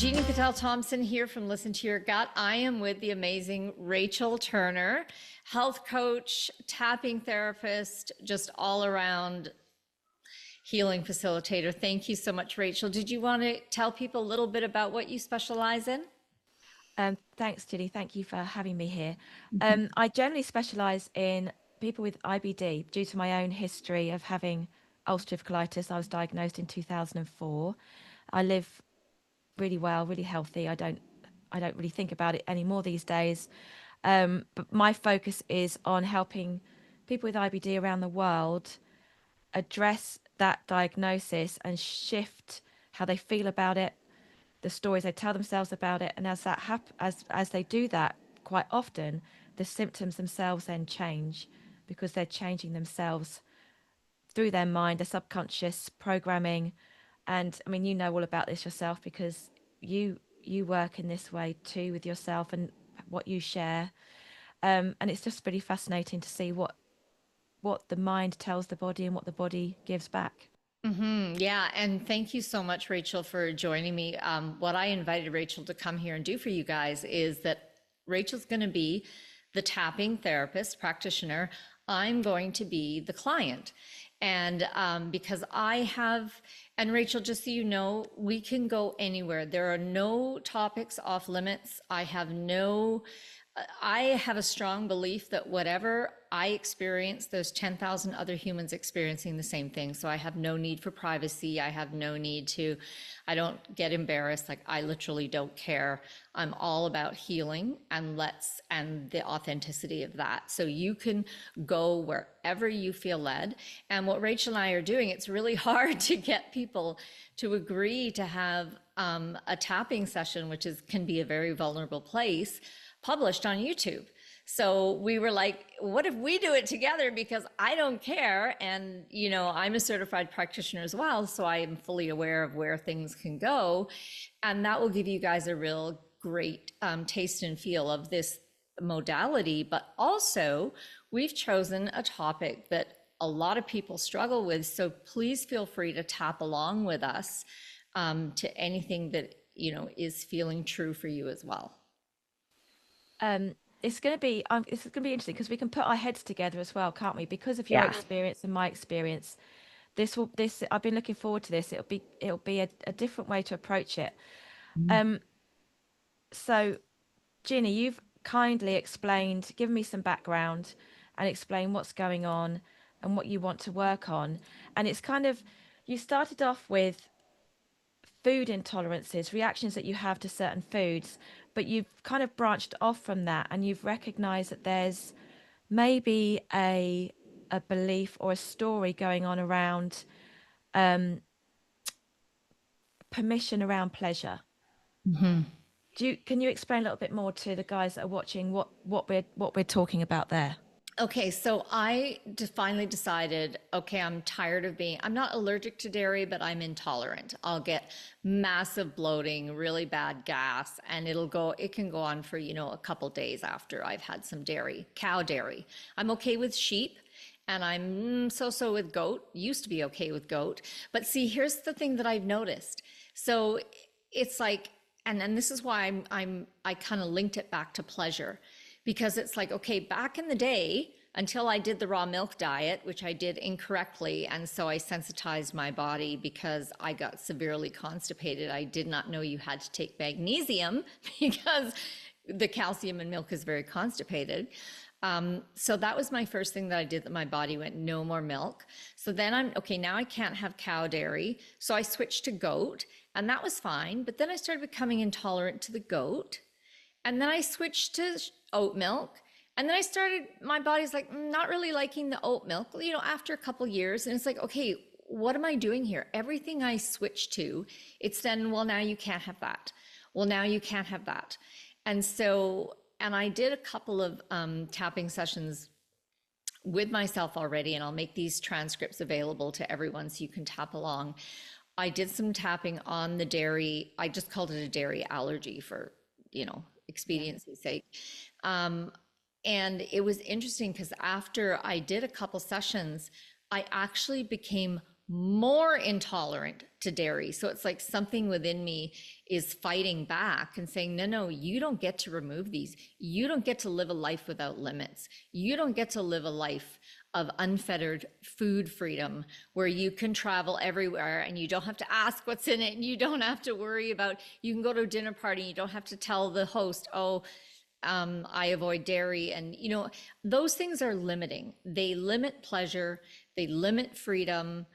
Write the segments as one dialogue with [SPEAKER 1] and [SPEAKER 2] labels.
[SPEAKER 1] Jeannie Patel Thompson here from Listen to Your Gut. I am with the amazing Rachel Turner, health coach, tapping therapist, just all around healing facilitator. Thank you so much, Rachel. Did you want to tell people a little bit about what you specialize in?
[SPEAKER 2] Thanks, Judy. Thank you for having me here. I generally specialize in people with IBD due to my own history of having ulcerative colitis. I was diagnosed in 2004. I live really well, really healthy. I don't really think about it anymore these days. But my focus is on helping people with IBD around the world address that diagnosis and shift how they feel about it, the stories they tell themselves about it, and as they do that, quite often the symptoms themselves then change because they're changing themselves through their mind, their subconscious programming. And I mean, you know all about this yourself because you work in this way too with yourself and what you share. And it's just really fascinating to see what the mind tells the body and what the body gives back.
[SPEAKER 1] Yeah, and thank you so much, Rachel, for joining me. What I invited Rachel to come here and do for you guys is that Rachel's going to be the tapping therapist practitioner. I'm going to be the client. And because I have, and Rachel, just so you know, we can go anywhere. There are no topics off limits. I have a strong belief that whatever I experience, there's 10,000 other humans experiencing the same thing. So I have no need for privacy. I don't get embarrassed. Like I literally don't care. I'm all about healing and the authenticity of that. So you can go wherever you feel led. And what Rachel and I are doing, it's really hard to get people to agree to have a tapping session, can be a very vulnerable place, published on YouTube. So we were like, what if we do it together? Because I don't care. And, I'm a certified practitioner as well. So I am fully aware of where things can go. And that will give you guys a real great taste and feel of this modality. But also, we've chosen a topic that a lot of people struggle with. So please feel free to tap along with us to anything that, is feeling true for you as well.
[SPEAKER 2] Um, it's gonna be interesting because we can put our heads together as well, can't we? Because of your
[SPEAKER 1] Yeah.
[SPEAKER 2] experience and my experience, this I've been looking forward to this. It'll be a different way to approach it. Um, so Ginny, you've kindly explained, given me some background and explained what's going on and what you want to work on. And it's kind of, you started off with food intolerances, reactions that you have to certain foods, but you've kind of branched off from that and you've recognized that there's maybe a belief or a story going on around permission around pleasure. Can you explain a little bit more to the guys that are watching what we're talking about there?
[SPEAKER 1] Okay, so finally decided, okay, I'm not allergic to dairy, but I'm intolerant. I'll get massive bloating, really bad gas, and it can go on for, a couple days after I've had some dairy, cow dairy. I'm okay with sheep. And I'm so with goat, used to be okay with goat. But see, here's the thing that I've noticed. So it's like, and this is why I kind of linked it back to pleasure, because it's like, okay, back in the day, until I did the raw milk diet, which I did incorrectly, and so I sensitized my body because I got severely constipated. I did not know you had to take magnesium because the calcium in milk is very constipated. So that was my first thing that I did, that my body went, no more milk. So then okay, now I can't have cow dairy. So I switched to goat, and that was fine. But then I started becoming intolerant to the goat. And then I switched to oat milk. And then my body's like, not really liking the oat milk, after a couple years. And it's like, okay, what am I doing here? Everything I switch to, it's then, well, now you can't have that. Well, now you can't have that. And I did a couple of tapping sessions with myself already, and I'll make these transcripts available to everyone so you can tap along. I did some tapping on the dairy. I just called it a dairy allergy for,
[SPEAKER 2] Yeah.
[SPEAKER 1] expediency's sake. And it was interesting because after I did a couple sessions, I actually became more intolerant to dairy. So it's like something within me is fighting back and saying, no, no, you don't get to remove these. You don't get to live a life without limits. You don't get to live a life of unfettered food freedom where you can travel everywhere and you don't have to ask what's in it and you don't have to worry about, you can go to a dinner party and you don't have to tell the host, oh, I avoid dairy. And, those things are limiting. They limit pleasure, they limit freedom,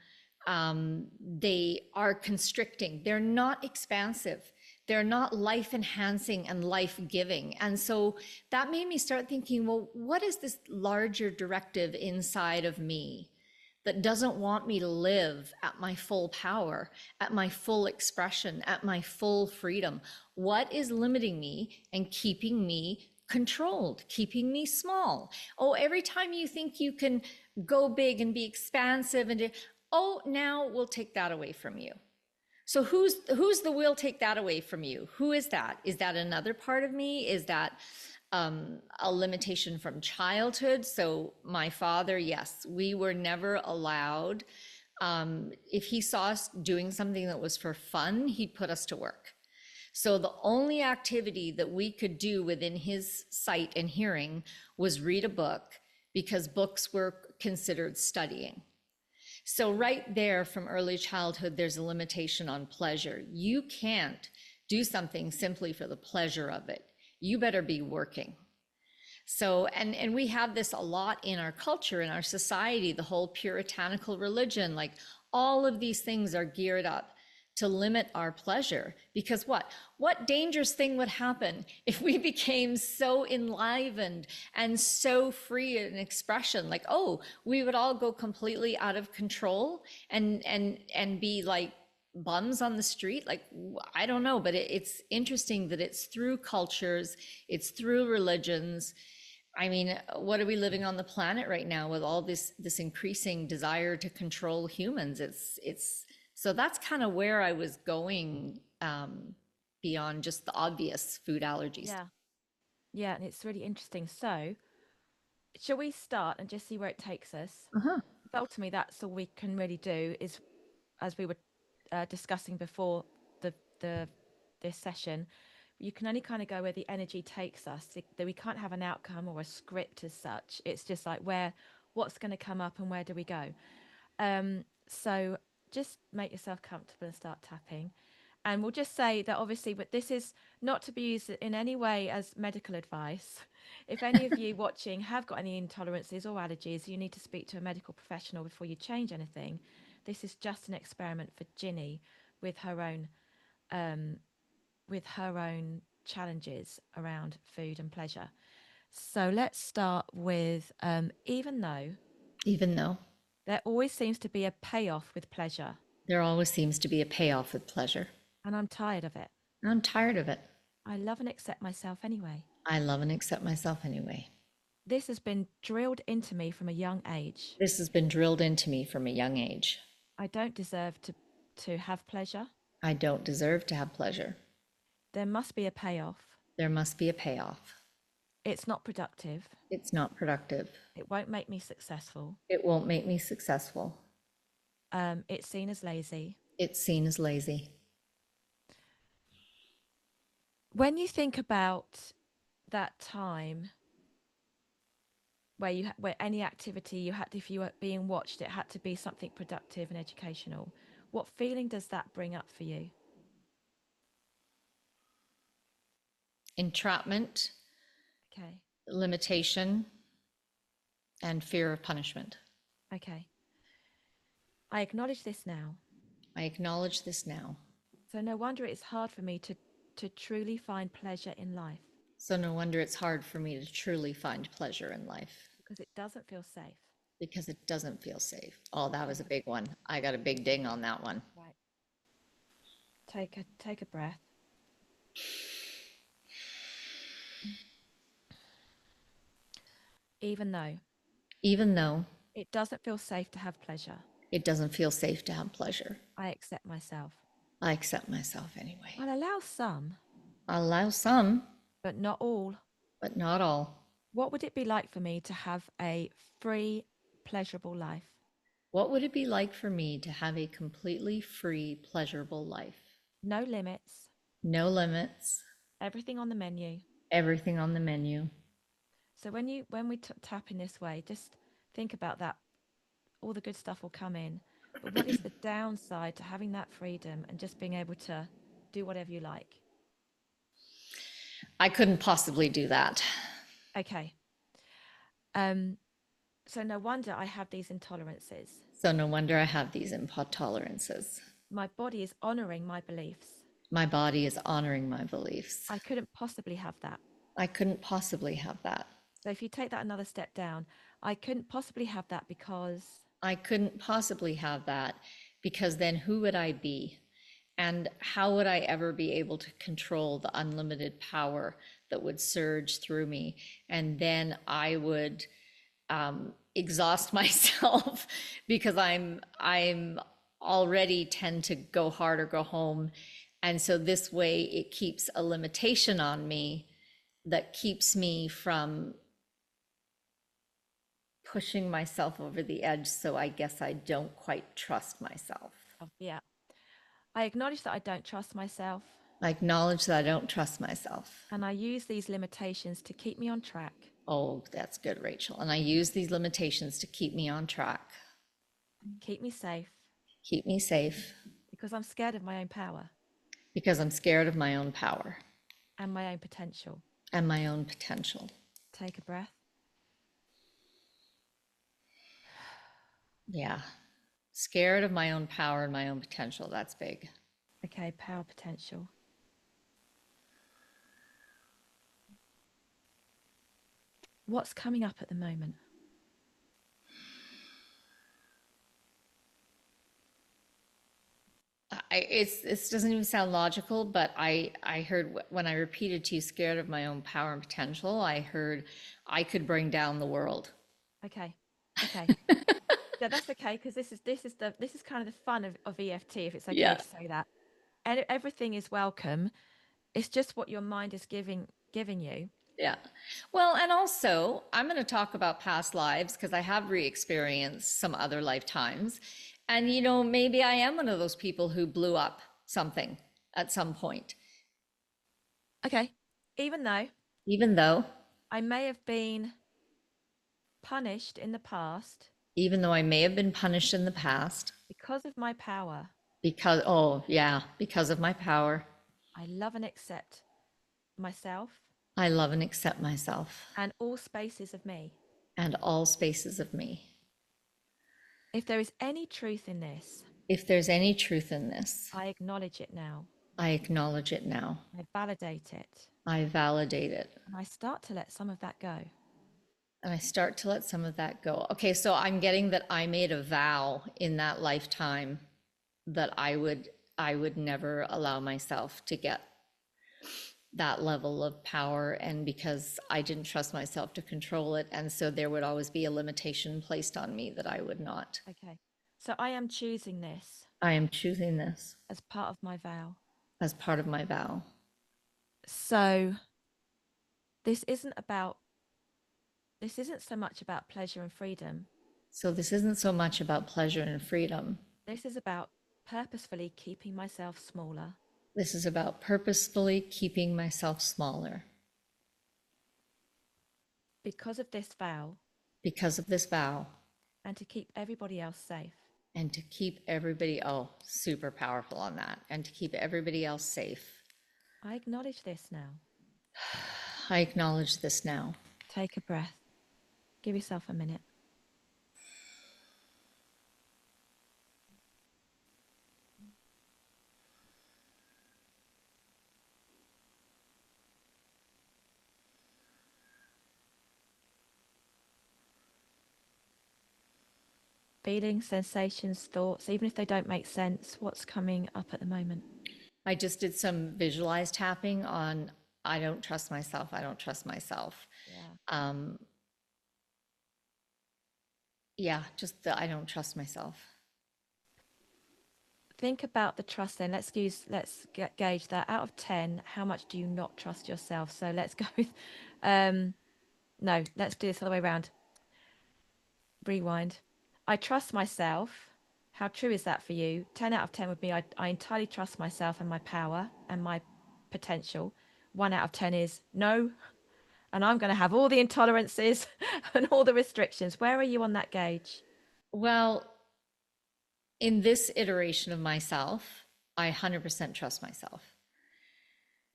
[SPEAKER 1] they are constricting. They're not expansive. They're not life enhancing and life giving. And so that made me start thinking, well, what is this larger directive inside of me that doesn't want me to live at my full power, at my full expression, at my full freedom? What is limiting me and keeping me controlled, keeping me small? Oh, every time you think you can go big and be expansive and oh, now we'll take that away from you. So who's the will take that away from you? Who is that? Is that another part of me? Is that a limitation from childhood? So my father, yes, we were never allowed. If he saw us doing something that was for fun, he'd put us to work. So the only activity that we could do within his sight and hearing was read a book because books were considered studying. So right there from early childhood, there's a limitation on pleasure. You can't do something simply for the pleasure of it. You better be working. So, and we have this a lot in our culture, in our society, the whole puritanical religion, like all of these things are geared up to limit our pleasure. Because what dangerous thing would happen if we became so enlivened and so free in expression? Like, oh, we would all go completely out of control and be like bums on the street. Like, I don't know, but it's interesting that it's through cultures, it's through religions. I mean, what are we living on the planet right now with all this increasing desire to control humans? It's so that's kind of where I was going, beyond just the obvious food allergies.
[SPEAKER 2] Yeah. Yeah, and it's really interesting. So, shall we start and just see where it takes us?
[SPEAKER 1] Uh-huh.
[SPEAKER 2] Ultimately, that's all we can really do is, as we were discussing before the the this session, you can only kind of go where the energy takes us. That we can't have an outcome or a script as such. It's just like what's going to come up and where do we go? So just make yourself comfortable and start tapping. And we'll just say that obviously, but this is not to be used in any way as medical advice. If any of you watching have got any intolerances or allergies, you need to speak to a medical professional before you change anything. This is just an experiment for Ginny with her own um, challenges around food and pleasure. So let's start with even though
[SPEAKER 1] Even though
[SPEAKER 2] there always seems to be a payoff with pleasure,
[SPEAKER 1] there always seems to be a payoff with pleasure.
[SPEAKER 2] and I'm tired of it.
[SPEAKER 1] I'm tired of it.
[SPEAKER 2] I love and accept myself anyway.
[SPEAKER 1] I love and accept myself anyway.
[SPEAKER 2] This has been drilled into me from a young age.
[SPEAKER 1] This has been drilled into me from a young age.
[SPEAKER 2] I don't deserve to have pleasure.
[SPEAKER 1] I don't deserve to have pleasure.
[SPEAKER 2] There must be a payoff.
[SPEAKER 1] There must be a payoff.
[SPEAKER 2] It's not productive.
[SPEAKER 1] It's not productive.
[SPEAKER 2] It won't make me successful.
[SPEAKER 1] It won't make me successful.
[SPEAKER 2] It's seen as lazy.
[SPEAKER 1] It's seen as lazy.
[SPEAKER 2] When you think about that time where any activity you had, if you were being watched, it had to be something productive and educational. What feeling does that bring up for you?
[SPEAKER 1] Entrapment,
[SPEAKER 2] Okay.
[SPEAKER 1] limitation, and fear of punishment.
[SPEAKER 2] Okay. I acknowledge this now.
[SPEAKER 1] I acknowledge this now.
[SPEAKER 2] So no wonder it's hard for me to truly find pleasure in life
[SPEAKER 1] So no wonder it's hard for me to truly find pleasure in life
[SPEAKER 2] because it doesn't feel safe.
[SPEAKER 1] because it doesn't feel safe. Oh, that was a big one. I got a big ding on that one.
[SPEAKER 2] Right. Take a breath. Even though
[SPEAKER 1] Even though
[SPEAKER 2] it doesn't feel safe to have pleasure,
[SPEAKER 1] it doesn't feel safe to have pleasure,
[SPEAKER 2] I accept myself.
[SPEAKER 1] I accept myself anyway.
[SPEAKER 2] I'll allow some,
[SPEAKER 1] I'll allow some,
[SPEAKER 2] but not all.
[SPEAKER 1] but not all.
[SPEAKER 2] What would it be like for me to have a free, pleasurable life?
[SPEAKER 1] What would it be like for me to have a completely free, pleasurable life?
[SPEAKER 2] No limits,
[SPEAKER 1] No limits,
[SPEAKER 2] everything on the menu.
[SPEAKER 1] everything on the menu.
[SPEAKER 2] So when we tap in this way, just think about that. All the good stuff will come in. But what is the downside to having that freedom and just being able to do whatever you like?
[SPEAKER 1] I couldn't possibly do that.
[SPEAKER 2] Okay. Um, so no wonder I have these intolerances.
[SPEAKER 1] So no wonder I have these intolerances.
[SPEAKER 2] My body is honoring my beliefs.
[SPEAKER 1] My body is honoring my beliefs.
[SPEAKER 2] I couldn't possibly have that.
[SPEAKER 1] I couldn't possibly have that.
[SPEAKER 2] So if you take that another step down, I couldn't possibly have that because,
[SPEAKER 1] I couldn't possibly have that because then who would I be? And how would I ever be able to control the unlimited power that would surge through me? And then I would exhaust myself because I'm already tend to go hard or go home. And so this way it keeps a limitation on me that keeps me from pushing myself over the edge. So I guess I don't quite trust myself.
[SPEAKER 2] yeah, I acknowledge that I don't trust myself
[SPEAKER 1] I acknowledge that I don't trust myself.
[SPEAKER 2] and I use these limitations to keep me on track,
[SPEAKER 1] Oh, that's good, Rachel. And I use these limitations to keep me on track,
[SPEAKER 2] keep me safe
[SPEAKER 1] keep me safe,
[SPEAKER 2] because I'm scared of my own power
[SPEAKER 1] because I'm scared of my own power
[SPEAKER 2] and my own potential.
[SPEAKER 1] and my own potential.
[SPEAKER 2] Take a breath.
[SPEAKER 1] Yeah. Scared of my own power and my own potential. That's big.
[SPEAKER 2] Okay, power potential. What's coming up at the moment?
[SPEAKER 1] It doesn't even sound logical, but I heard when I repeated to you, scared of my own power and potential, I heard I could bring down the world.
[SPEAKER 2] Okay. Okay. Yeah, that's okay because this is kind of the fun of EFT, if it's okay
[SPEAKER 1] Yeah.
[SPEAKER 2] to say that. And everything is welcome. It's just what your mind is giving you.
[SPEAKER 1] Yeah. Well, and also, I'm going to talk about past lives because I have re experienced some other lifetimes. And, maybe I am one of those people who blew up something at some point,
[SPEAKER 2] Okay. Even though
[SPEAKER 1] even though,
[SPEAKER 2] I may have been punished in the past
[SPEAKER 1] even though I may have been punished in the past
[SPEAKER 2] because of my power,
[SPEAKER 1] because, oh, yeah, because of my power,
[SPEAKER 2] I love and accept myself
[SPEAKER 1] I love and accept myself
[SPEAKER 2] and all spaces of me.
[SPEAKER 1] and all spaces of me.
[SPEAKER 2] If there is any truth in this,
[SPEAKER 1] If there's any truth in this,
[SPEAKER 2] I acknowledge it now.
[SPEAKER 1] I acknowledge it now.
[SPEAKER 2] I validate it.
[SPEAKER 1] I validate it.
[SPEAKER 2] And I start to let some of that go.
[SPEAKER 1] And I start to let some of that go. Okay, so I'm getting that I made a vow in that lifetime that I would never allow myself to get that level of power, and because I didn't trust myself to control it, and so there would always be a limitation placed on me that I would not.
[SPEAKER 2] Okay. So I am choosing this
[SPEAKER 1] I am choosing this
[SPEAKER 2] as part of my vow.
[SPEAKER 1] as part of my vow.
[SPEAKER 2] So this isn't about, this isn't so much about pleasure and freedom.
[SPEAKER 1] So this isn't so much about pleasure and freedom.
[SPEAKER 2] This is about purposefully keeping myself smaller
[SPEAKER 1] This is about purposefully keeping myself smaller
[SPEAKER 2] because of this vow
[SPEAKER 1] because of this vow,
[SPEAKER 2] and to keep everybody else safe.
[SPEAKER 1] and to keep everybody, oh, super powerful on that, and to keep everybody else safe.
[SPEAKER 2] I acknowledge this now.
[SPEAKER 1] I acknowledge this now.
[SPEAKER 2] Take a breath. Give yourself a minute. Feelings, sensations, thoughts, even if they don't make sense, what's coming up at the moment?
[SPEAKER 1] I just did some visualized tapping on I don't trust myself. I don't trust myself.
[SPEAKER 2] Yeah.
[SPEAKER 1] Um, yeah, just the I don't trust myself.
[SPEAKER 2] Think about the trust then. Gauge that. Out of 10, how much do you not trust yourself? So let's go with, no, let's do this all the way around. Rewind. I trust myself. How true is that for you? 10 out of 10 would be I entirely trust myself and my power and my potential. 1 out of 10 is no, and I'm going to have all the intolerances and all the restrictions. Where are you on that gauge?
[SPEAKER 1] Well, in this iteration of myself, I 100% trust myself.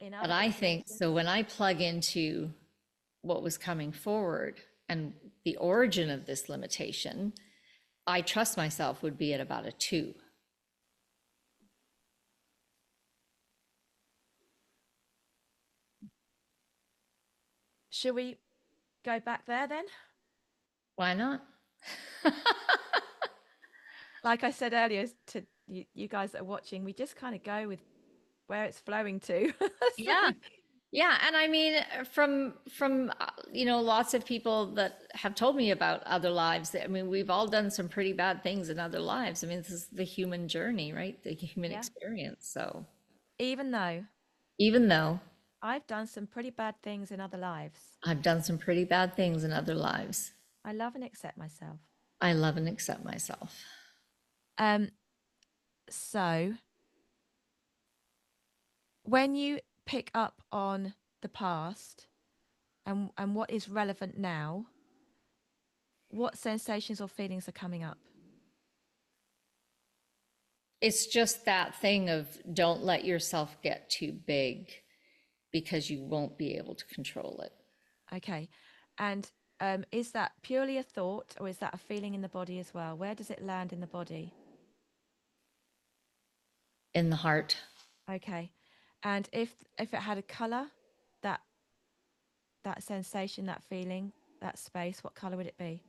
[SPEAKER 2] In
[SPEAKER 1] But
[SPEAKER 2] other
[SPEAKER 1] I think
[SPEAKER 2] iterations,
[SPEAKER 1] so when I plug into what was coming forward and the origin of this limitation, I trust myself would be at about a 2.
[SPEAKER 2] should we go back there then?
[SPEAKER 1] Why not?
[SPEAKER 2] Like I said earlier to you guys that are watching, we just kind of go with where it's flowing to. So,
[SPEAKER 1] Yeah. Yeah, and I mean, lots of people that have told me about other lives. I mean, we've all done some pretty bad things in other lives. I mean, this is the human journey, right? The human
[SPEAKER 2] yeah,
[SPEAKER 1] experience. So
[SPEAKER 2] even though
[SPEAKER 1] even though
[SPEAKER 2] I've done some pretty bad things in other lives,
[SPEAKER 1] I've done some pretty bad things in other lives,
[SPEAKER 2] I love and accept myself.
[SPEAKER 1] I love and accept myself.
[SPEAKER 2] Um, so when you pick up on the past and what is relevant now, what sensations or feelings are coming up?
[SPEAKER 1] It's just that thing of don't let yourself get too big because you won't be able to control it.
[SPEAKER 2] Okay. And is that purely a thought or is that a feeling in the body as well? Where does it land in the body?
[SPEAKER 1] In the heart,
[SPEAKER 2] Okay. And if it had a color, that that sensation, that feeling, that space, what color would it be?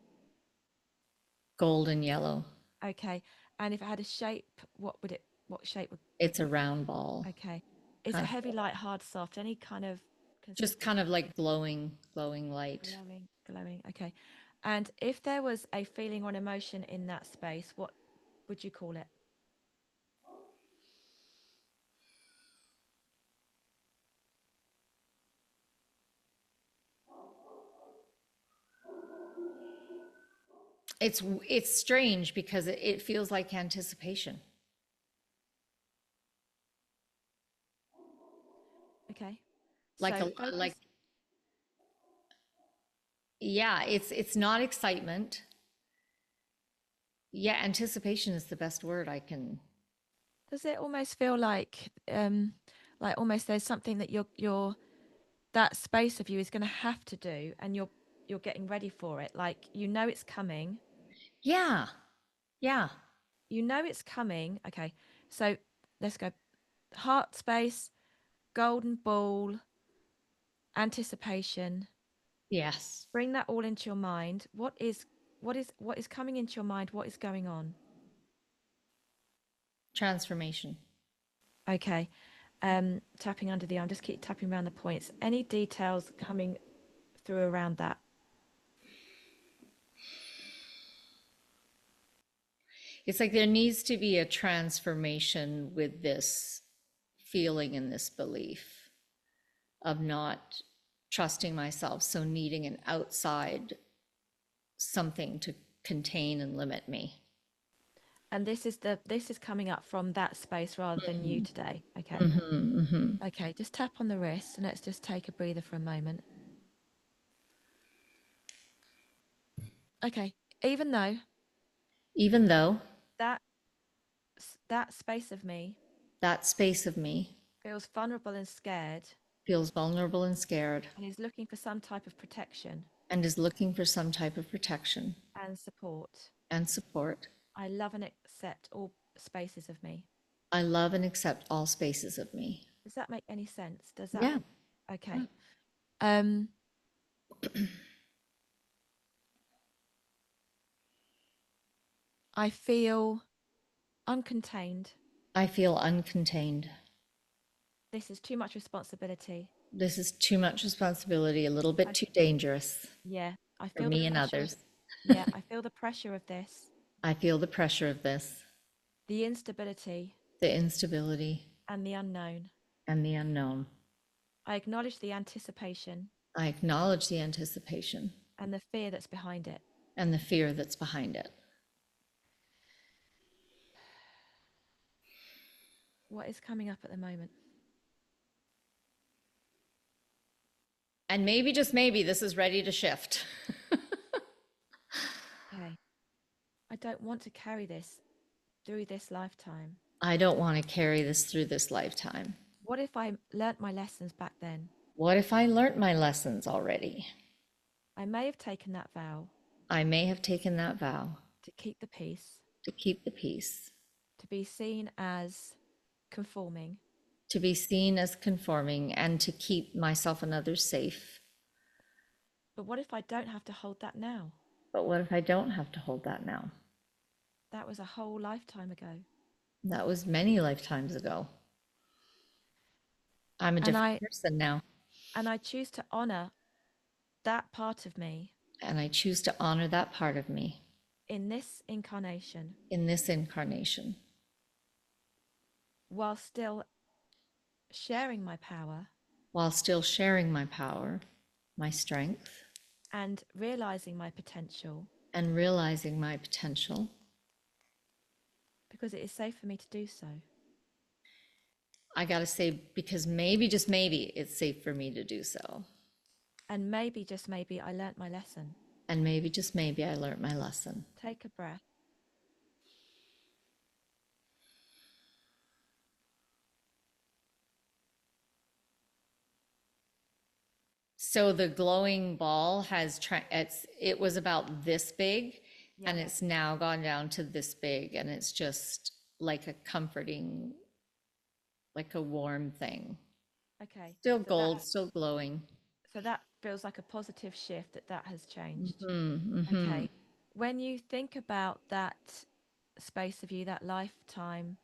[SPEAKER 1] gold and yellow.
[SPEAKER 2] Okay. And if it had a shape, what shape
[SPEAKER 1] It's a round ball,
[SPEAKER 2] okay. Is it
[SPEAKER 1] kind of
[SPEAKER 2] heavy, light, hard, soft? Any kind of
[SPEAKER 1] just kind of
[SPEAKER 2] consistency?
[SPEAKER 1] like glowing light.
[SPEAKER 2] Glowing, glowing. Okay. And if there was a feeling or an emotion in that space, what would you call it?
[SPEAKER 1] It's strange because it feels like anticipation.
[SPEAKER 2] Okay.
[SPEAKER 1] Like
[SPEAKER 2] So
[SPEAKER 1] like
[SPEAKER 2] focus.
[SPEAKER 1] yeah, it's not excitement. Yeah, anticipation is the best word I can.
[SPEAKER 2] Does it almost feel like almost there's something that you're that space of you is going to have to do and you're getting ready for it. Like you know it's coming.
[SPEAKER 1] Yeah. Yeah.
[SPEAKER 2] You know it's coming. Okay. So let's go heart space, golden ball, anticipation.
[SPEAKER 1] Yes.
[SPEAKER 2] Bring that all into your mind. What is coming into your mind? What is going on?
[SPEAKER 1] Transformation.
[SPEAKER 2] Okay. Tapping under the arm, just keep tapping around the points. Any details coming through around that?
[SPEAKER 1] It's like there needs to be a transformation with this feeling and this belief of not trusting myself, so needing an outside something to contain and limit me.
[SPEAKER 2] And this is coming up from that space rather than you today. Okay.
[SPEAKER 1] Hmm.
[SPEAKER 2] Okay, just tap on the wrist and let's just take a breather for a moment. Okay. Even though
[SPEAKER 1] Even though
[SPEAKER 2] that that space of me
[SPEAKER 1] that space of me
[SPEAKER 2] feels vulnerable and scared
[SPEAKER 1] feels vulnerable and scared
[SPEAKER 2] and is looking for some type of protection
[SPEAKER 1] and is looking for some type of protection
[SPEAKER 2] and support,
[SPEAKER 1] and support,
[SPEAKER 2] I love and accept all spaces of me.
[SPEAKER 1] I love and accept all spaces of me.
[SPEAKER 2] Does that make any sense? Does that
[SPEAKER 1] Yeah.
[SPEAKER 2] okay. Um I feel uncontained.
[SPEAKER 1] I feel uncontained.
[SPEAKER 2] This is too much responsibility.
[SPEAKER 1] This is too much responsibility, a little bit
[SPEAKER 2] I
[SPEAKER 1] too dangerous
[SPEAKER 2] yeah, I
[SPEAKER 1] for
[SPEAKER 2] feel the
[SPEAKER 1] me and
[SPEAKER 2] pressure of
[SPEAKER 1] others.
[SPEAKER 2] yeah, I feel the pressure of this,
[SPEAKER 1] I feel the pressure of this,
[SPEAKER 2] the instability
[SPEAKER 1] the instability,
[SPEAKER 2] and the unknown.
[SPEAKER 1] and the unknown.
[SPEAKER 2] I acknowledge the anticipation
[SPEAKER 1] I acknowledge the anticipation
[SPEAKER 2] and the fear that's behind it.
[SPEAKER 1] and the fear that's behind it.
[SPEAKER 2] What is coming up at the moment?
[SPEAKER 1] And maybe, just maybe, this is ready to shift.
[SPEAKER 2] Okay. I don't want to carry this through this lifetime.
[SPEAKER 1] I don't want to carry this through this lifetime.
[SPEAKER 2] What if I learnt my lessons back then?
[SPEAKER 1] What if I learnt my lessons already?
[SPEAKER 2] I may have taken that vow
[SPEAKER 1] I may have taken that vow
[SPEAKER 2] to keep the peace,
[SPEAKER 1] to keep the peace,
[SPEAKER 2] to be seen as conforming.
[SPEAKER 1] to be seen as conforming, and to keep myself and others safe.
[SPEAKER 2] But what if I don't have to hold that now?
[SPEAKER 1] But what if I don't have to hold that now?
[SPEAKER 2] That was a whole lifetime ago.
[SPEAKER 1] That was many lifetimes ago. I'm a
[SPEAKER 2] And
[SPEAKER 1] different
[SPEAKER 2] I
[SPEAKER 1] person now,
[SPEAKER 2] and I choose to honor that part of me
[SPEAKER 1] and I choose to honor that part of me
[SPEAKER 2] in this incarnation
[SPEAKER 1] in this incarnation,
[SPEAKER 2] while still sharing my power
[SPEAKER 1] while still sharing my power, my strength,
[SPEAKER 2] and realizing my potential
[SPEAKER 1] and realizing my potential.
[SPEAKER 2] because it is safe for me to do so.
[SPEAKER 1] I gotta say, because maybe, just maybe, it's safe for me to do so.
[SPEAKER 2] And maybe, just maybe, I learnt my lesson.
[SPEAKER 1] And maybe, just maybe, I learned my lesson.
[SPEAKER 2] Take a breath.
[SPEAKER 1] So the glowing ball it was about this big,
[SPEAKER 2] Yeah.
[SPEAKER 1] and it's now gone down to this big, and it's just like a comforting, like a warm thing.
[SPEAKER 2] Okay.
[SPEAKER 1] Still gold, still glowing.
[SPEAKER 2] So that feels like a positive shift that has changed.
[SPEAKER 1] Mm-hmm.
[SPEAKER 2] Okay. When you think about that space of you, that lifetime,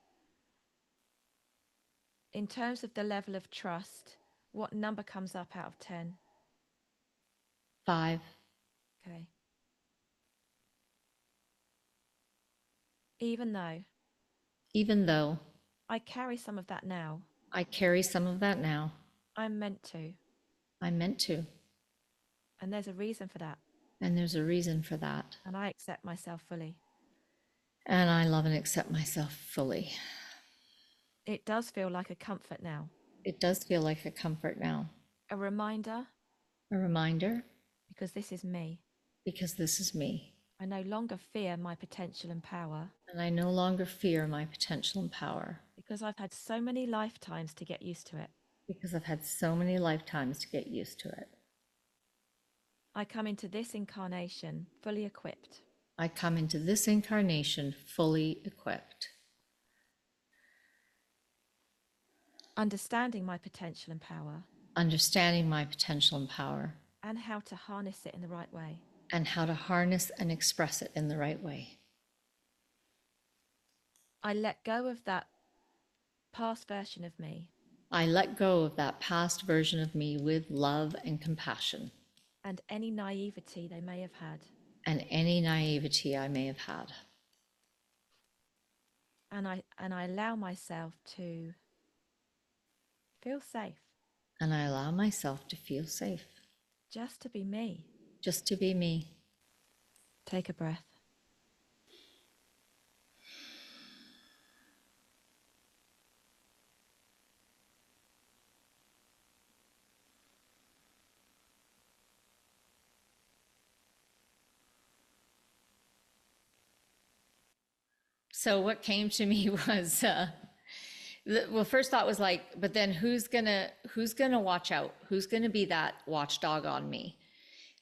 [SPEAKER 2] in terms of the level of trust, what number comes up out of 10?
[SPEAKER 1] 5.
[SPEAKER 2] Okay. Even though
[SPEAKER 1] Even though
[SPEAKER 2] I carry some of that now,
[SPEAKER 1] I carry some of that now,
[SPEAKER 2] I'm meant to.
[SPEAKER 1] I meant to.
[SPEAKER 2] And there's a reason for that.
[SPEAKER 1] And there's a reason for that.
[SPEAKER 2] And I accept myself fully.
[SPEAKER 1] And I love and accept myself fully.
[SPEAKER 2] It does feel like a comfort now,
[SPEAKER 1] It does feel like a comfort now.
[SPEAKER 2] a reminder,
[SPEAKER 1] A reminder,
[SPEAKER 2] because this is me.
[SPEAKER 1] because this is me.
[SPEAKER 2] I no longer fear my potential and power
[SPEAKER 1] And I no longer fear my potential and power,
[SPEAKER 2] because I've had so many lifetimes to get used to it.
[SPEAKER 1] because I've had so many lifetimes to get used to it.
[SPEAKER 2] I come into this incarnation fully equipped,
[SPEAKER 1] I come into this incarnation fully equipped,
[SPEAKER 2] understanding my potential and power
[SPEAKER 1] understanding my potential and power,
[SPEAKER 2] and how to harness it in the right way.
[SPEAKER 1] and how to harness and express it in the right way.
[SPEAKER 2] I let go of that past version of me
[SPEAKER 1] I let go of that past version of me with love and compassion,
[SPEAKER 2] and any naivety they may have had.
[SPEAKER 1] and any naivety I may have had.
[SPEAKER 2] And I allow myself to feel safe,
[SPEAKER 1] And I allow myself to feel safe,
[SPEAKER 2] just to be me.
[SPEAKER 1] just to be me.
[SPEAKER 2] Take a breath.
[SPEAKER 1] So what came to me was, well, first thought was like, but then who's gonna watch out? Who's gonna be that watchdog on me?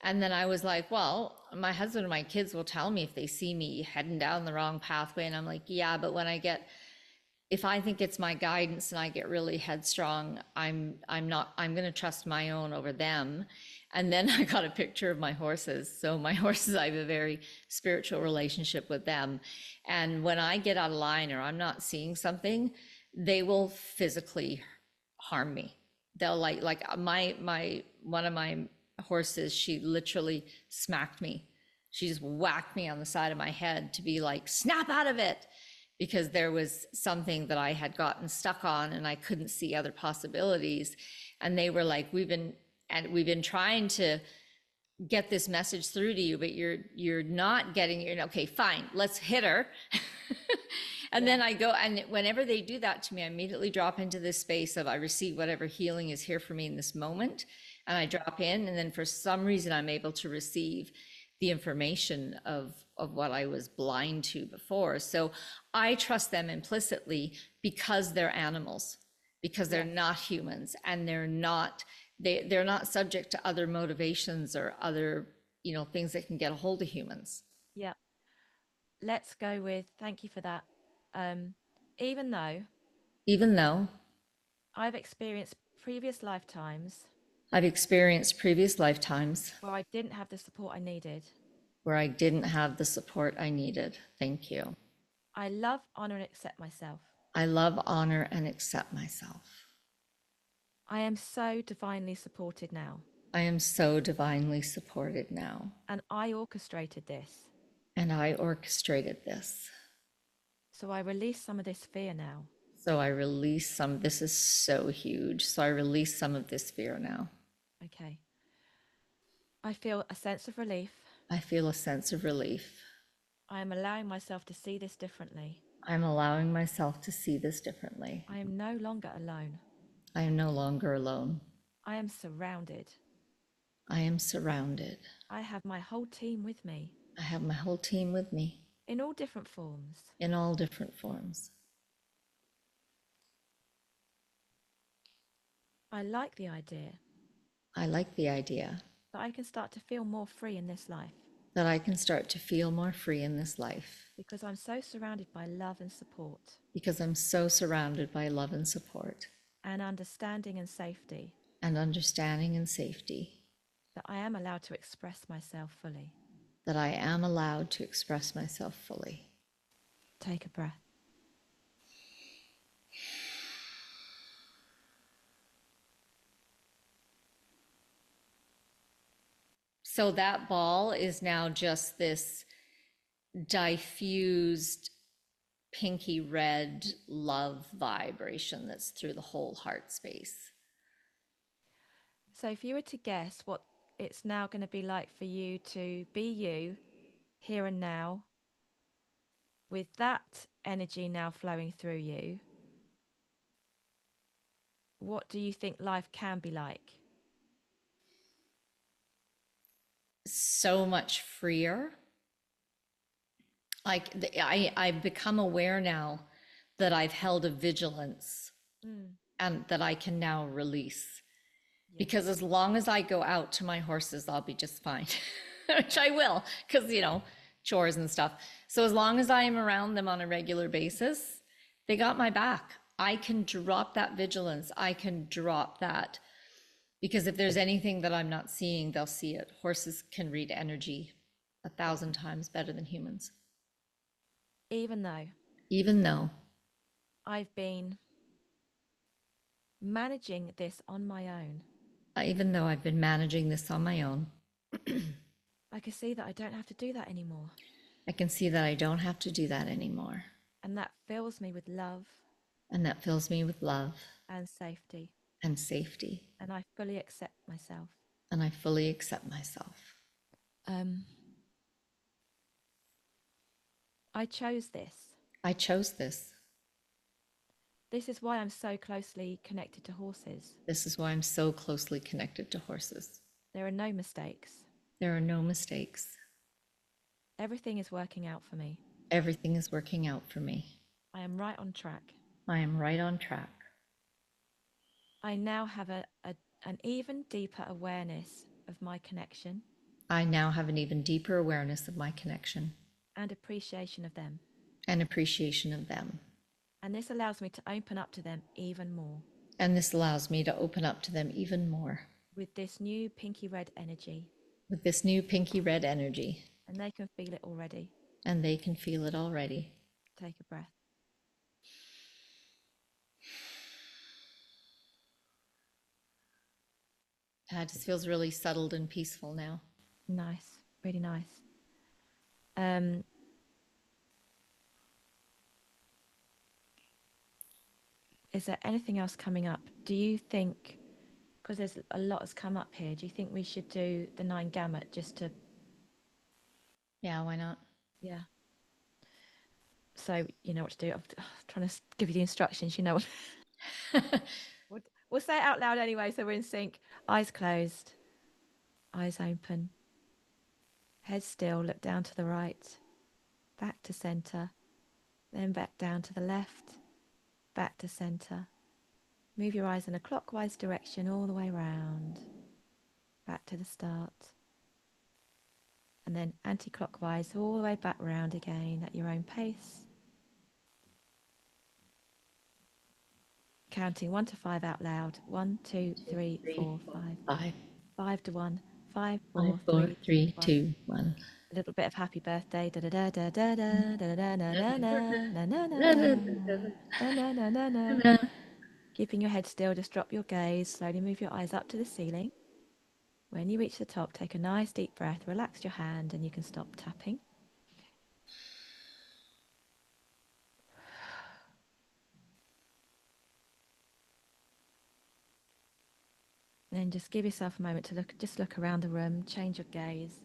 [SPEAKER 1] And then I was like, well, my husband and my kids will tell me if they see me heading down the wrong pathway. And I'm like, yeah, but if I think it's my guidance and I get really headstrong, I'm going to trust my own over them. And then I got a picture of my horses. So my horses, I have a very spiritual relationship with them. And when I get out of line or I'm not seeing something, they will physically harm me. They'll like my one of my horses, she literally smacked me. She just whacked me on the side of my head to be like, snap out of it, because there was something that I had gotten stuck on and I couldn't see other possibilities. And they were like, we've been trying to get this message through to you, but you're not getting it. Okay, fine, let's hit her. And
[SPEAKER 2] Yeah.
[SPEAKER 1] then I go, and whenever they do that to me, I immediately drop into this space of I receive whatever healing is here for me in this moment. And I drop in, and then for some reason, I'm able to receive the information of what I was blind to before. So I trust them implicitly because they're animals, because they're
[SPEAKER 2] Yes.
[SPEAKER 1] not humans, and they're not subject to other motivations or other, things that can get a hold of humans.
[SPEAKER 2] Yeah. Let's go with thank you for that. Um, Even though
[SPEAKER 1] Even though
[SPEAKER 2] I've experienced previous lifetimes
[SPEAKER 1] I've experienced previous lifetimes
[SPEAKER 2] where I didn't have the support I needed,
[SPEAKER 1] where I didn't have the support I needed. Thank you.
[SPEAKER 2] I love, honor, and accept myself.
[SPEAKER 1] I love, honor, and accept myself.
[SPEAKER 2] I am so divinely supported now,
[SPEAKER 1] I am so divinely supported now,
[SPEAKER 2] and I orchestrated this.
[SPEAKER 1] and I orchestrated this.
[SPEAKER 2] So I release some of this fear now.
[SPEAKER 1] So I release some, this is so huge. So I release some of this fear now.
[SPEAKER 2] Okay. I feel a sense of relief.
[SPEAKER 1] I feel a sense of relief.
[SPEAKER 2] I am allowing myself to see this differently.
[SPEAKER 1] I'm allowing myself to see this differently.
[SPEAKER 2] I am no longer alone.
[SPEAKER 1] I am no longer alone.
[SPEAKER 2] I am surrounded.
[SPEAKER 1] I am surrounded.
[SPEAKER 2] I have my whole team with me
[SPEAKER 1] I have my whole team with me
[SPEAKER 2] in all different forms.
[SPEAKER 1] in all different forms.
[SPEAKER 2] I like the idea
[SPEAKER 1] I like the idea
[SPEAKER 2] that I can start to feel more free in this life
[SPEAKER 1] that I can start to feel more free in this life
[SPEAKER 2] because I'm so surrounded by love and support
[SPEAKER 1] because I'm so surrounded by love and support
[SPEAKER 2] and understanding and safety
[SPEAKER 1] and understanding and safety,
[SPEAKER 2] that I am allowed to express myself fully.
[SPEAKER 1] that I am allowed to express myself fully.
[SPEAKER 2] Take a breath.
[SPEAKER 1] So that ball is now just this diffused pinky red love vibration that's through the whole heart space.
[SPEAKER 2] So, if you were to guess what it's now going to be like for you to be you here and now, with that energy now flowing through you, what do you think life can be like?
[SPEAKER 1] So much freer. Like I've become aware now that I've held a vigilance
[SPEAKER 2] Mm,
[SPEAKER 1] and that I can now release.
[SPEAKER 2] yes.
[SPEAKER 1] Because as long as I go out to my horses, I'll be just fine, which I will, because, chores and stuff. So as long as I am around them on a regular basis, they got my back. I can drop that vigilance. I can drop that. Because if there's anything that I'm not seeing, they'll see it. Horses can read energy 1,000 times better than humans.
[SPEAKER 2] Even though
[SPEAKER 1] Even though,
[SPEAKER 2] I've been managing this on my own,
[SPEAKER 1] even though I've been managing this on my own,
[SPEAKER 2] I can see that I don't have to do that anymore.
[SPEAKER 1] I can see that I don't have to do that anymore.
[SPEAKER 2] And that fills me with love
[SPEAKER 1] And that fills me with love
[SPEAKER 2] and safety.
[SPEAKER 1] and safety.
[SPEAKER 2] And I fully accept myself.
[SPEAKER 1] And I fully accept myself.
[SPEAKER 2] Um, I chose this.
[SPEAKER 1] I chose this.
[SPEAKER 2] This is why I'm so closely connected to horses.
[SPEAKER 1] This is why I'm so closely connected to horses.
[SPEAKER 2] There are no mistakes.
[SPEAKER 1] There are no mistakes.
[SPEAKER 2] Everything is working out for me.
[SPEAKER 1] Everything is working out for me.
[SPEAKER 2] I am right on track.
[SPEAKER 1] I am right on track.
[SPEAKER 2] I now have an even deeper awareness of my connection
[SPEAKER 1] I now have an even deeper awareness of my connection
[SPEAKER 2] and appreciation of them.
[SPEAKER 1] and appreciation of them.
[SPEAKER 2] And this allows me to open up to them even more
[SPEAKER 1] And this allows me to open up to them even more
[SPEAKER 2] with this new pinky red energy.
[SPEAKER 1] with this new pinky red energy.
[SPEAKER 2] And they can feel it already.
[SPEAKER 1] And they can feel it already.
[SPEAKER 2] Take a breath.
[SPEAKER 1] It just feels really settled and peaceful now.
[SPEAKER 2] Nice, really nice. Um, is there anything else coming up? Do you think, because there's a lot has come up here, do you think we should do the 9 gamut just to,
[SPEAKER 1] Yeah, why not?
[SPEAKER 2] yeah. So you know what to do. I'm trying to give you the instructions. You know what? We'll say it out loud anyway, so we're in sync. Eyes closed, eyes open, head still, look down to the right, back to center, then back down to the left, back to center. Move your eyes in a clockwise direction all the way round, back to the start, and then anti-clockwise all the way back round again at your own pace. Counting 1 to 5 out loud. 1, 2, 3, 4, 5.
[SPEAKER 1] 5,
[SPEAKER 2] 5 to 1, 5,
[SPEAKER 1] 5,
[SPEAKER 2] 4,
[SPEAKER 1] 4,
[SPEAKER 2] 3,
[SPEAKER 1] 3,
[SPEAKER 2] 1.
[SPEAKER 1] 2, 1.
[SPEAKER 2] A little bit of happy birthday. Da da da da da da da da da na na na na na na na na na na. Keeping your head still, just drop your gaze. Slowly move your eyes up to the ceiling. When you reach the top, take a nice deep breath. Relax your hand, and you can stop tapping. Then just give yourself a moment to look around the room, change your gaze.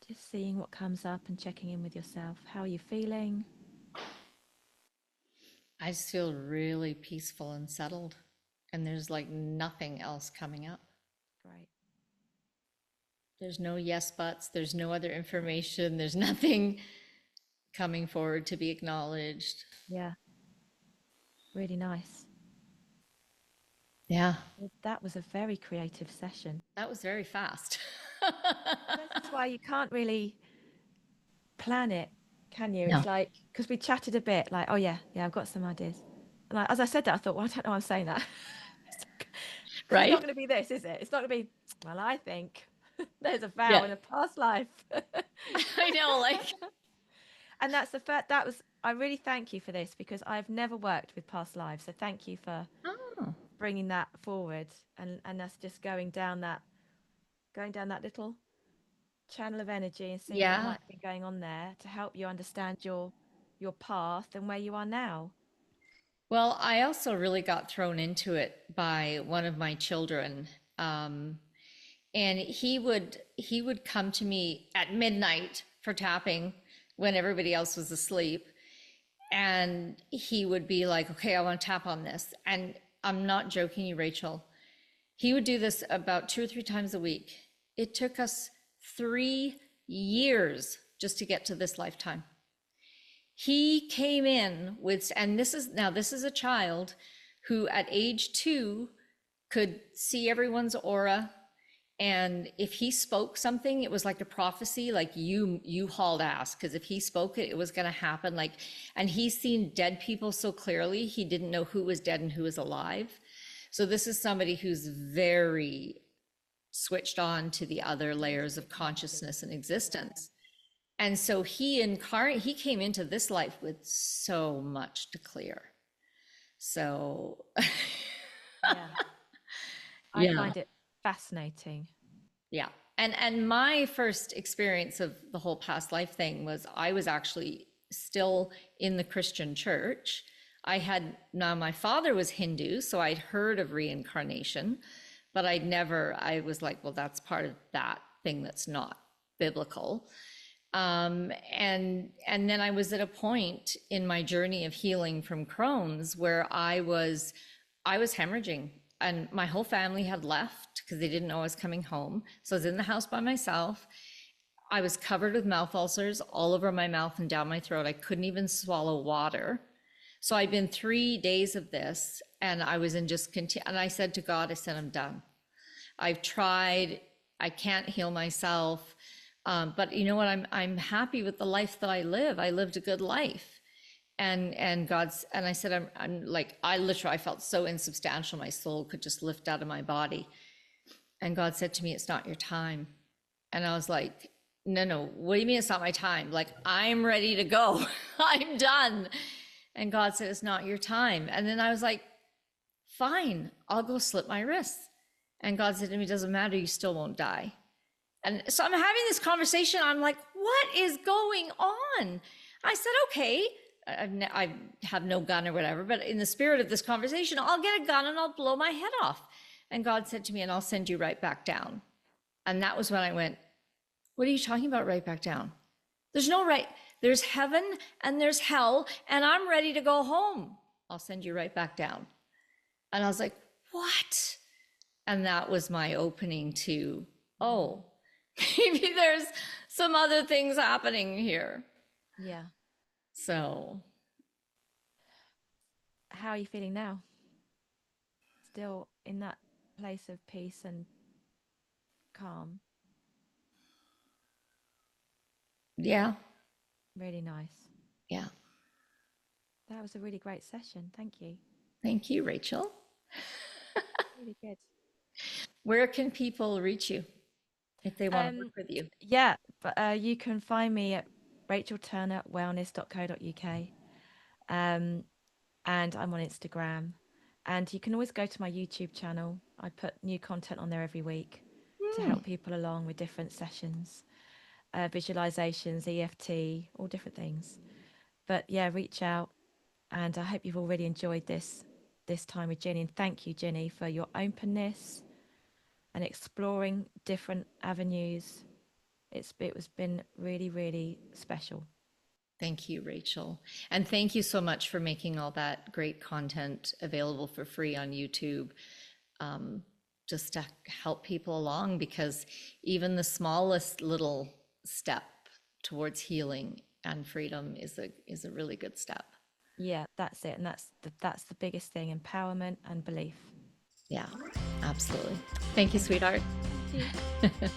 [SPEAKER 2] Just seeing what comes up and checking in with yourself. How are you feeling?
[SPEAKER 1] I just feel really peaceful and settled, and there's like nothing else coming up.
[SPEAKER 2] Great.
[SPEAKER 1] There's no yes buts, there's no other information, there's nothing coming forward to be acknowledged.
[SPEAKER 2] Yeah, really nice.
[SPEAKER 1] Yeah,
[SPEAKER 2] Well, that was a very creative session.
[SPEAKER 1] that was very fast.
[SPEAKER 2] This is why you can't really plan it, can you?
[SPEAKER 1] No,
[SPEAKER 2] It's like, because we chatted a bit, like, oh, yeah, I've got some ideas. And as I said that, I thought, well, I don't know why I'm saying that. Because it's not
[SPEAKER 1] right?
[SPEAKER 2] going to be this, is it? It's not going to be, well, I think there's a vow
[SPEAKER 1] Yeah,
[SPEAKER 2] in a past life.
[SPEAKER 1] I know, like,
[SPEAKER 2] And that's the first, that was, I really thank you for this because I've never worked with past lives. So thank you for
[SPEAKER 1] oh,
[SPEAKER 2] bringing that forward and us just going down that little channel of energy and seeing what
[SPEAKER 1] yeah.
[SPEAKER 2] might be going on there to help you understand your path and where you are now.
[SPEAKER 1] Well, I also really got thrown into it by one of my children. Um, and he would come to me at midnight for tapping when everybody else was asleep, and he would be like, okay, I want to tap on this. And I'm not joking you, Rachel, he would do this about 2 or 3 times a week. It took us 3 years just to get to this lifetime. He came in with, and this is a child who at age 2 could see everyone's aura, and if he spoke something, it was like a prophecy, like you hauled ass, because if he spoke it, it was going to happen. Like, and he's seen dead people so clearly, he didn't know who was dead and who was alive. So this is somebody who's very switched on to the other layers of consciousness and existence. And so he came into this life with so much to clear. So
[SPEAKER 2] Yeah. I
[SPEAKER 1] yeah.
[SPEAKER 2] find it fascinating.
[SPEAKER 1] Yeah. And my first experience of the whole past life thing was I was actually still in the Christian church. Now my father was Hindu, so I'd heard of reincarnation, but I was like, well, that's part of that thing that's not biblical. And then I was at a point in my journey of healing from Crohn's where I was hemorrhaging, and my whole family had left because they didn't know I was coming home. So I was in the house by myself. I was covered with mouth ulcers all over my mouth and down my throat. I couldn't even swallow water. So I'd been 3 days of this, and I was in just continue. And I said to God, I said, I'm done. I've tried. I can't heal myself. But you know what? I'm happy with the life that I live. I lived a good life. And I said, I'm like, I felt so insubstantial. My soul could just lift out of my body. And God said to me, it's not your time. And I was like, no, what do you mean it's not my time? Like, I'm ready to go. I'm done. And God said, it's not your time. And then I was like, fine, I'll go slit my wrists. And God said to me, it doesn't matter, you still won't die. And so I'm having this conversation. I'm like, what is going on? I said, okay, I have no gun or whatever, but in the spirit of this conversation, I'll get a gun and I'll blow my head off. And God said to me, and I'll send you right back down. And that was when I went, what are you talking about, right back down? There's no right, there's heaven and there's hell, and I'm ready to go home. I'll send you right back down. And I was like, what? And that was my opening to, oh, maybe there's some other things happening here.
[SPEAKER 2] Yeah.
[SPEAKER 1] So,
[SPEAKER 2] How are you feeling now? Still in that place of peace and calm?
[SPEAKER 1] yeah,
[SPEAKER 2] Really nice.
[SPEAKER 1] yeah.
[SPEAKER 2] That was a really great session. Thank you.
[SPEAKER 1] Thank you, Rachel.
[SPEAKER 2] Really good.
[SPEAKER 1] Where can people reach you if they want to work
[SPEAKER 2] Um,
[SPEAKER 1] with you?
[SPEAKER 2] yeah, but you can find me at rachelturnerwellness.co.uk. Um, and I'm on Instagram. And you can always go to my YouTube channel. I put new content on there every week to
[SPEAKER 1] Hmm.
[SPEAKER 2] help people along with different sessions, visualizations, EFT, all different things. But yeah, reach out, and I hope you've all really enjoyed this time with Ginny. And thank you, Ginny, for your openness and exploring different avenues. It was been really, really special.
[SPEAKER 1] Thank you, Rachel. And thank you so much for making all that great content available for free on YouTube, um, just to help people along, because even the smallest little step towards healing and freedom is a really good step.
[SPEAKER 2] Yeah, that's it, and that's the biggest thing: empowerment and belief.
[SPEAKER 1] Yeah, absolutely. Thank you,
[SPEAKER 2] Thank you.
[SPEAKER 1] sweetheart.
[SPEAKER 2] Thank you.